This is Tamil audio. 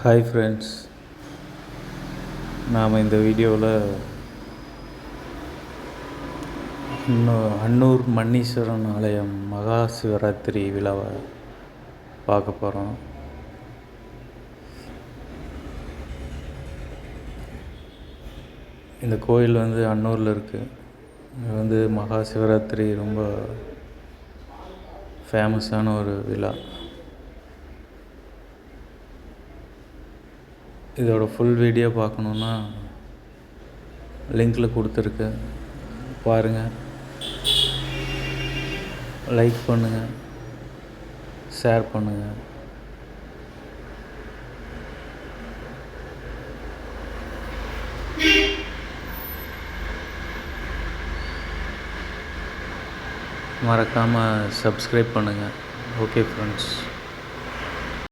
ஹாய் ஃப்ரெண்ட்ஸ், நாம் இந்த வீடியோவில் அன்னூர் மன்னீஸ்வரன் ஆலயம் மகா சிவராத்திரி விழாவை பார்க்க போகிறோம். இந்த கோயில் அன்னூரில் இருக்குது. இது மகா சிவராத்திரி ரொம்ப ஃபேமஸான ஒரு விழா. இதோட ஃபுல் வீடியோ பார்க்கணுன்னா லிங்கில் கொடுத்துருக்கு, பாருங்கள். லைக் பண்ணுங்கள், ஷேர் பண்ணுங்கள். மறக்காமல் சப்ஸ்கிரைப் பண்ணுங்கள். Okay friends.